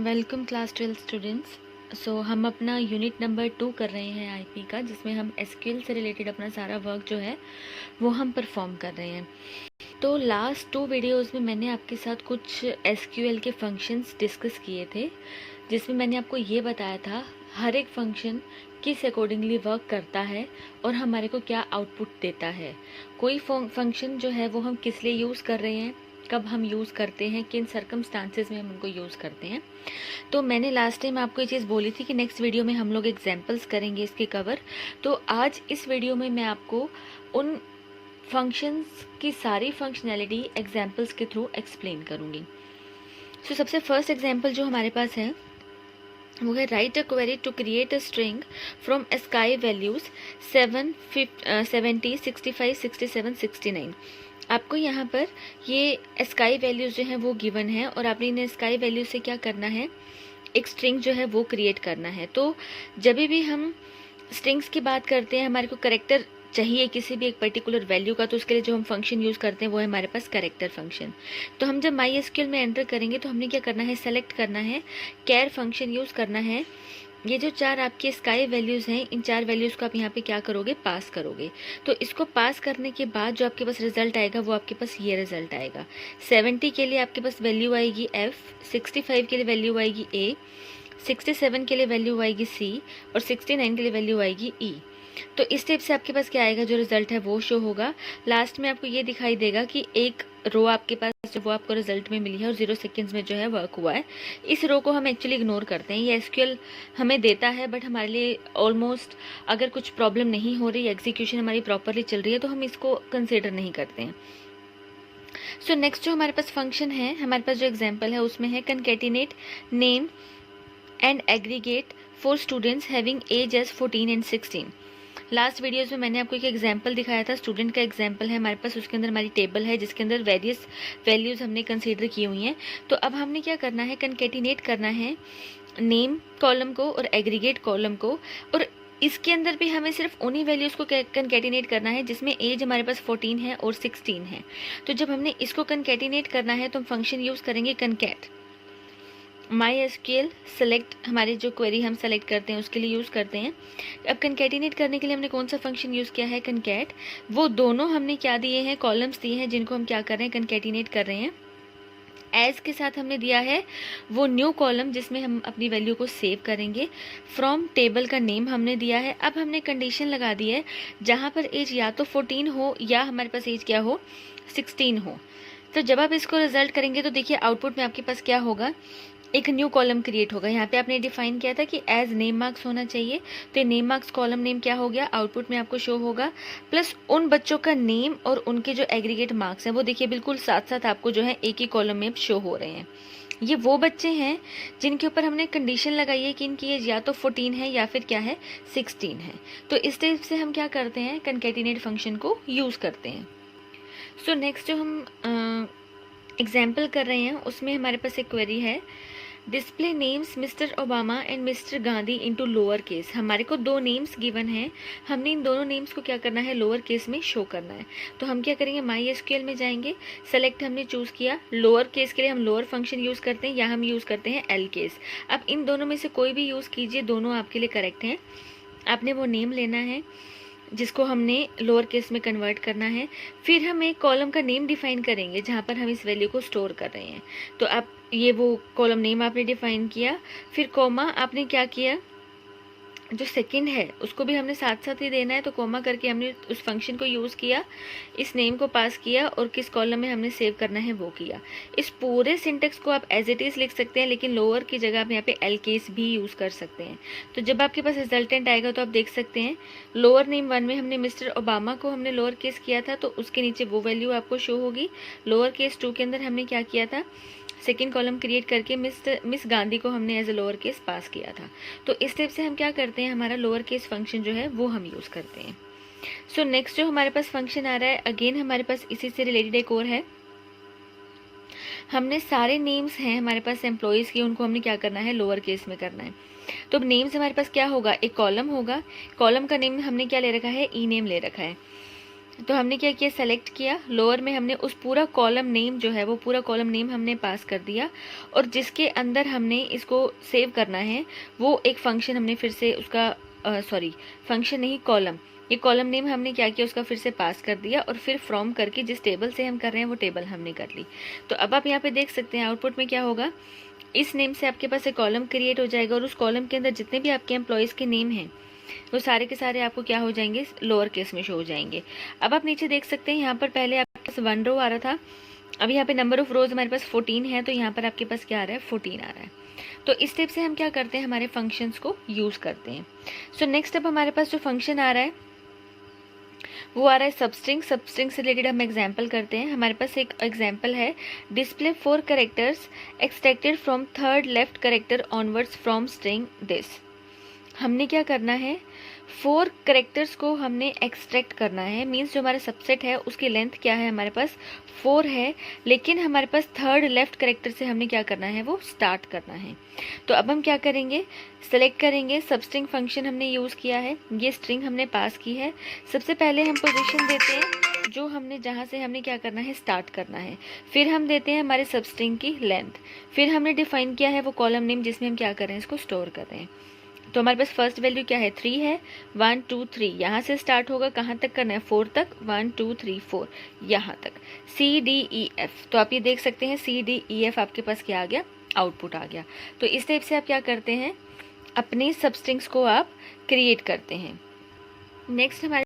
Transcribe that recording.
Welcome class 12 students. हम अपना unit number 2 कर रहे हैं आईपी का, जिसमें हम एसक्यूएल से रिलेटेड अपना सारा वर्क जो है वो हम परफॉर्म कर रहे हैं। तो लास्ट 2 वीडियोस में मैंने आपके साथ कुछ एसक्यूएल के फंक्शंस डिस्कस किए थे, जिसमें मैंने आपको ये बताया था हर एक फंक्शन किस अकॉर्डिंगली वर्क करता है और हमारे को क्या आउटपुट देता है। कोई फंक्शन जो है वो हम किस लिए यूज़ कर रहे हैं, कब हम यूज़ करते हैं, किन सर्कमस्टांसेस में हम उनको यूज़ करते हैं। तो मैंने लास्ट टाइम आपको ये चीज़ बोली थी कि नेक्स्ट वीडियो में हम लोग एग्जांपल्स करेंगे इसके कवर। तो आज इस वीडियो में मैं आपको उन फंक्शंस की सारी फंक्शनैलिटी एग्जांपल्स के थ्रू एक्सप्लेन करूँगी। सबसे फर्स्ट एग्जांपल जो हमारे पास है वो है write a query to create a string from sky values 7, 70, 65, 67, 69। आपको यहाँ पर ये स्काई वैल्यूज जो हैं वो गिवन है और आपने इन स्काई वैल्यूज से क्या करना है, एक स्ट्रिंग जो है वो क्रिएट करना है। तो जब भी हम स्ट्रिंग्स की बात करते हैं, हमारे को करेक्टर चाहिए किसी भी एक पर्टिकुलर वैल्यू का, तो उसके लिए जो हम फंक्शन यूज़ करते हैं वो है हमारे पास करेक्टर फंक्शन। तो हम जब माई एसक्यूएल में एंटर करेंगे तो हमने क्या करना है, सेलेक्ट करना है, कैर फंक्शन यूज़ करना है। ये जो 4 आपके स्काई वैल्यूज़ हैं, इन 4 वैल्यूज़ को आप यहाँ पे क्या करोगे, पास करोगे। तो इसको पास करने के बाद जो आपके पास रिजल्ट आएगा वो आपके पास ये रिजल्ट आएगा। 70 के लिए आपके पास वैल्यू आएगी F, 65 के लिए वैल्यू आएगी A, 67 के लिए वैल्यू आएगी C और 69 के लिए वैल्यू आएगी E। तो इस टाइप से आपके पास क्या आएगा, जो रिजल्ट है वो शो होगा। लास्ट में आपको ये दिखाई देगा कि एक रो आपके पास जो वो आपको रिजल्ट में मिली है और 0 सेकेंड्स में जो है वर्क हुआ है। इस रो को हम एक्चुअली इग्नोर करते हैं। ये एसक्यूएल हमें देता है, बट हमारे लिए ऑलमोस्ट अगर कुछ प्रॉब्लम नहीं हो रही, एग्जीक्यूशन हमारी प्रॉपरली चल रही है, तो हम इसको कंसिडर नहीं करते हैं। नेक्स्ट जो हमारे पास फंक्शन है, हमारे पास जो एग्जाम्पल है उसमें है concatenate name and aggregate for students having age age 14 and 16। Last videos में मैंने आपको एक एग्जाम्पल दिखाया था, स्टूडेंट का एग्जाम्पल है हमारे पास, उसके अंदर हमारी टेबल है जिसके अंदर वेरियस वैल्यूज़ हमने कंसीडर की हुई हैं। तो अब हमने क्या करना है, कंकेटिनेट करना है नेम कॉलम को और एग्रीगेट कॉलम को, और इसके अंदर भी हमें सिर्फ उन्हीं वैल्यूज़ को कंकेटिनेट करना है जिसमें एज हमारे पास 14 है और 16 है। तो जब हमने इसको कंकेटिनेट करना है तो हम फंक्शन यूज़ करेंगे कंकेट। माई एसक्यूएल सेलेक्ट, हमारी जो क्वेरी हम सेलेक्ट करते हैं उसके लिए यूज़ करते हैं। अब कंकेटिनेट करने के लिए हमने कौन सा फंक्शन यूज़ किया है, कंकेट। वो दोनों हमने क्या दिए हैं, कॉलम्स दिए हैं जिनको हम क्या कर रहे हैं, कंकेटिनेट कर रहे हैं। एज के साथ हमने दिया है वो न्यू कॉलम जिसमें हम अपनी वैल्यू को सेव करेंगे। फ्रॉम टेबल का नेम हमने दिया है। अब हमने कंडीशन लगा दी है जहाँ पर एज या तो 14 हो या हमारे पास एज क्या हो, 16 हो। तो जब आप इसको रिजल्ट करेंगे तो देखिए आउटपुट में आपके पास क्या होगा, एक न्यू कॉलम क्रिएट होगा। यहाँ पे आपने डिफाइन किया था कि एज नेम मार्क्स होना चाहिए, तो नेम मार्क्स कॉलम नेम क्या हो गया, आउटपुट में आपको शो होगा, प्लस उन बच्चों का नेम और उनके जो एग्रीगेट मार्क्स हैं वो देखिए बिल्कुल साथ साथ आपको जो है एक ही कॉलम में शो हो रहे हैं। ये वो बच्चे हैं जिनके ऊपर हमने कंडीशन लगाई है कि इनकी एज या तो 14 है या फिर क्या है, 16 है। तो इस टाइप से हम क्या करते हैं, कंकेटिनेट फंक्शन को यूज़ करते हैं। नेक्स्ट जो हम एग्जाम्पल कर रहे हैं उसमें हमारे पास एक क्वेरी है, display names mister Obama and mister Gandhi into lower case. हमारे को 2 नेम्स गिवन हैं, हमने इन दोनों नेम्स को क्या करना है, लोअर केस में शो करना है। तो हम क्या करेंगे, माई एसक्यूएल में जाएंगे, सेलेक्ट हमने चूज़ किया, लोअर केस के लिए हम लोअर फंक्शन यूज़ करते हैं या हम यूज़ करते हैं एल केस। अब इन दोनों में से कोई भी यूज़ कीजिए, दोनों आपके लिए करेक्ट हैं। आपने वो नेम लेना है जिसको हमने लोअर केस में कन्वर्ट करना है, फिर हम एक कॉलम का नेम डिफाइन करेंगे जहाँ पर हम इस वैल्यू को स्टोर कर रहे हैं। तो आप ये वो कॉलम नेम आपने डिफाइन किया, फिर कॉमा आपने क्या किया, जो सेकंड है उसको भी हमने साथ साथ ही देना है, तो कॉमा करके हमने उस फंक्शन को यूज़ किया, इस नेम को पास किया और किस कॉलम में हमने सेव करना है वो किया। इस पूरे सिंटेक्स को आप एज इट इज़ लिख सकते हैं, लेकिन लोअर की जगह आप यहाँ पे एल केस भी यूज़ कर सकते हैं। तो जब आपके पास रिजल्टेंट आएगा तो आप देख सकते हैं लोअर नेम 1 में हमने मिस्टर ओबामा को हमने लोअर केस किया था, तो उसके नीचे वो वैल्यू आपको शो होगी। लोअर केस 2 के अंदर हमने क्या किया था, सेकेंड कॉलम क्रिएट करके मिस गांधी को हमने एज ए लोअर केस पास किया था। तो इस टाइप से हम क्या करते हैं, हमारा लोअर केस फंक्शन जो है वो हम यूज़ करते हैं। नेक्स्ट जो हमारे पास फंक्शन आ रहा है, अगेन हमारे पास इसी से रिलेटेड एक और है। हमने सारे नेम्स हैं हमारे पास एम्प्लॉयज़ की, उनको हमने क्या करना है, लोअर केस में करना है। तो अब नेम्स हमारे पास क्या होगा, एक कॉलम होगा, कॉलम का नेम हमने क्या ले रखा है, ई नेम ले रखा है। तो हमने क्या किया, सेलेक्ट किया, लोअर में हमने उस पूरा कॉलम नेम जो है वो पूरा कॉलम नेम हमने पास कर दिया, और जिसके अंदर हमने इसको सेव करना है वो एक फंक्शन हमने फिर से उसका फंक्शन नहीं, कॉलम, ये कॉलम नेम हमने क्या किया, उसका फिर से पास कर दिया, और फिर फ्रॉम करके जिस टेबल से हम कर रहे हैं वो टेबल हमने कर ली। तो अब आप यहाँ पे देख सकते हैं आउटपुट में क्या होगा, इस नेम से आपके पास एक कॉलम क्रिएट हो जाएगा, और उस कॉलम के अंदर जितने भी आपके एम्प्लॉयज़ के नेम हैं वो सारे के सारे आपको क्या हो जाएंगे, लोअर केस में शो हो जाएंगे। अब आप नीचे देख सकते हैं, यहाँ पर पहले आपके पास 1 रो आ रहा था, अब यहाँ पे नंबर ऑफ रोज हमारे पास 14 है, तो यहाँ पर आपके पास क्या आ रहा है, 14 आ रहा है। तो इस स्टेप से हम क्या करते हैं, हमारे फंक्शंस को यूज़ करते हैं। सो नेक्स्ट अब हमारे पास जो फंक्शन आ रहा है वो आ रहा है सबस्ट्रिंग। सबस्ट्रिंग से रिलेटेड हम एग्जाम्पल करते हैं। हमारे पास एक एग्जाम्पल है, display 4 characters extracted from third left character onwards from string this. हमने क्या करना है, 4 कैरेक्टर्स को हमने एक्सट्रैक्ट करना है, मीन्स जो हमारा सबसेट है उसकी लेंथ क्या है, हमारे पास 4 है, लेकिन हमारे पास थर्ड लेफ्ट कैरेक्टर से हमने क्या करना है, वो स्टार्ट करना है। तो अब हम क्या करेंगे, सेलेक्ट करेंगे, सबस्ट्रिंग फंक्शन हमने यूज़ किया है, ये स्ट्रिंग हमने पास की है। सबसे पहले हम पोजीशन देते हैं जो हमने जहाँ से हमने क्या करना है, स्टार्ट करना है, फिर हम देते हैं हमारे सबस्ट्रिंग की लेंथ, फिर हमने डिफाइन किया है वो कॉलम नेम जिसमें हम क्या कर रहे हैं, इसको स्टोर कर रहे हैं। तो हमारे पास फर्स्ट वैल्यू क्या है, 3 है, 1 2 3 यहाँ से स्टार्ट होगा, कहाँ तक करना है, 4 तक, 1 2 3 4 यहाँ तक, CDEF। तो आप ये देख सकते हैं CDEF आपके पास क्या आ गया, आउटपुट आ गया। तो इस टाइप से आप क्या करते हैं, अपनी सबस्ट्रिंग्स को आप क्रिएट करते हैं। नेक्स्ट हमारे